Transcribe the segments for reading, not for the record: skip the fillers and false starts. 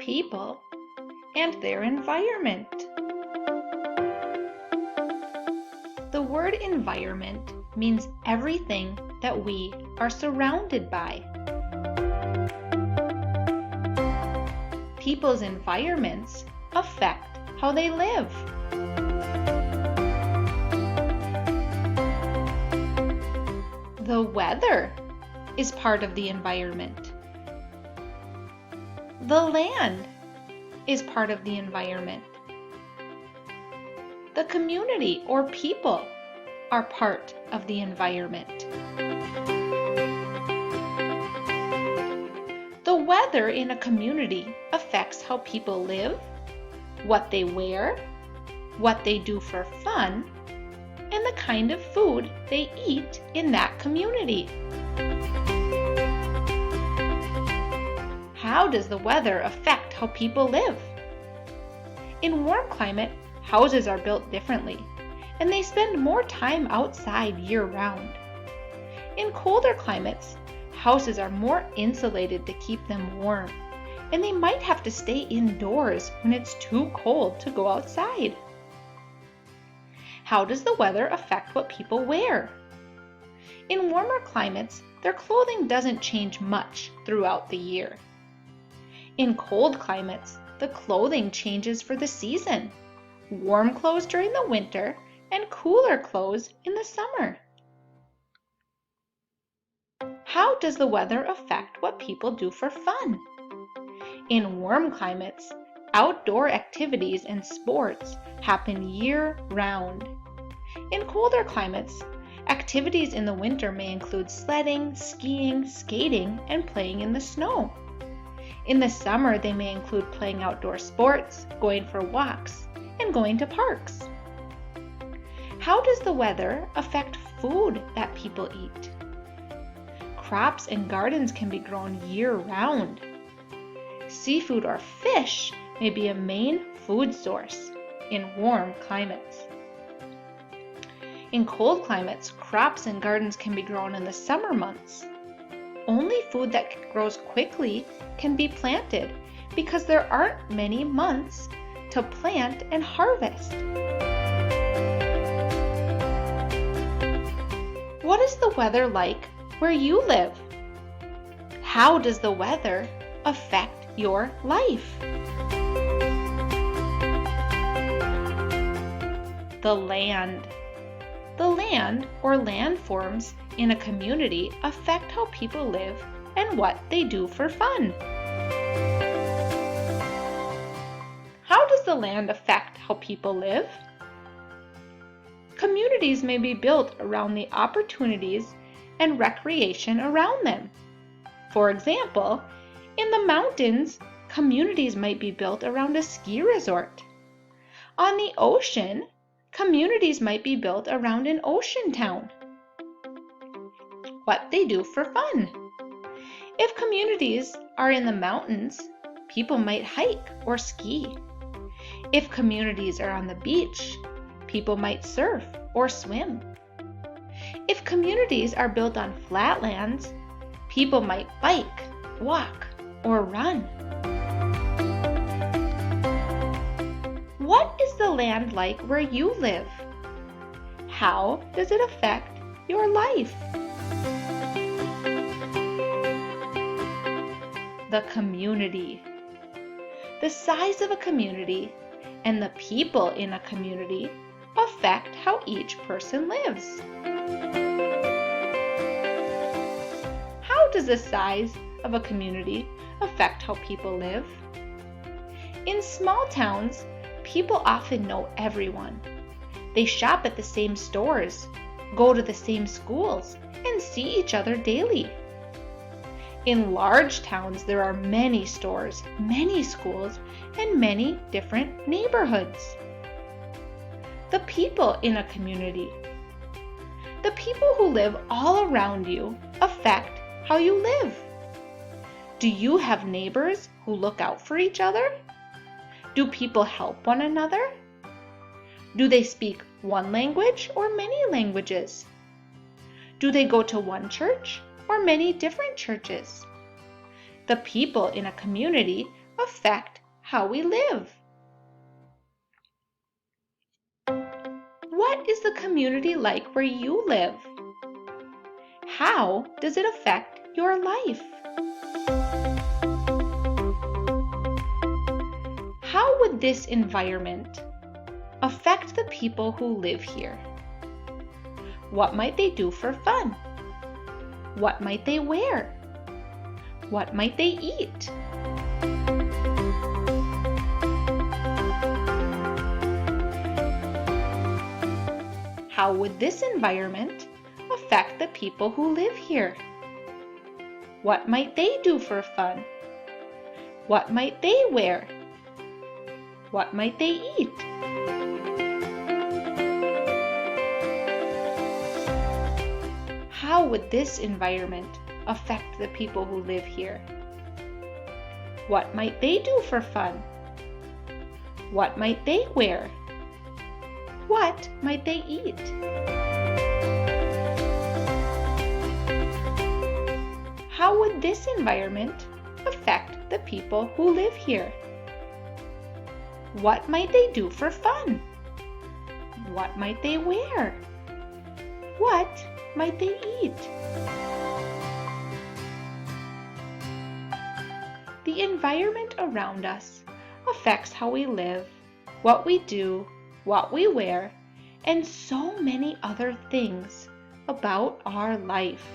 people and their environment. The word environment means everything that we are surrounded by. People's environments affect how they live. The weather is part of the environment. The land is part of the environment. The community or people are part of the environment. The weather in a community affects how people live, what they wear, what they do for fun, and the kind of food they eat in that community. How does the weather affect how people live? In warm climate, houses are built differently, and they spend more time outside year-round. In colder climates, houses are more insulated to keep them warm, and they might have to stay indoors when it's too cold to go outside. How does the weather affect what people wear? In warmer climates, their clothing doesn't change much throughout the year. In cold climates, the clothing changes for the season. Warm clothes during the winter and cooler clothes in the summer. How does the weather affect what people do for fun? In warm climates, outdoor activities and sports happen year-round. In colder climates, activities in the winter may include sledding, skiing, skating, and playing in the snow. In the summer, they may include playing outdoor sports, going for walks, and going to parks. How does the weather affect food that people eat? Crops and gardens can be grown year-round. Seafood or fish may be a main food source in warm climates. In cold climates, crops and gardens can be grown in the summer months. Only food that grows quickly can be planted because there aren't many months to plant and harvest. What is the weather like where you live? How does the weather affect your life? The land. The land or landforms in a community affect how people live and what they do for fun. How does the land affect how people live? Communities may be built around the opportunities and recreation around them. For example, in the mountains, communities might be built around a ski resort. On the ocean, communities might be built around an ocean town. What they do for fun. If communities are in the mountains, people might hike or ski. If communities are on the beach, people might surf or swim. If communities are built on flatlands, people might bike, walk, or run. What is the land like where you live? How does it affect your life? The community. The size of a community and the people in a community affect how each person lives. How does the size of a community affect how people live? In small towns, people often know everyone. They shop at the same stores, go to the same schools, and see each other daily. In large towns, there are many stores, many schools, and many different neighborhoods. The people in a community. The people who live all around you affect how you live. Do you have neighbors who look out for each other? Do people help one another? Do they speak one language or many languages? Do they go to one church or many different churches? The people in a community affect how we live? What is the community like where you live? How does it affect your life? How would this environment affect the people who live here? What might they do for fun? What might they wear? What might they eat? How would this environment affect the people who live here? What might they do for fun? What might they wear? What might they eat? How would this environment affect the people who live here? What might they do for fun? What might they wear? What might they eat? How would this environment affect the people who live here? What might they do for fun? What might they wear? What might they eat? The environment around us affects how we live, what we do, what we wear, and so many other things about our life.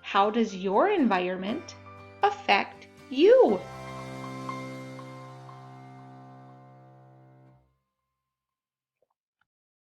How does your environment affect you?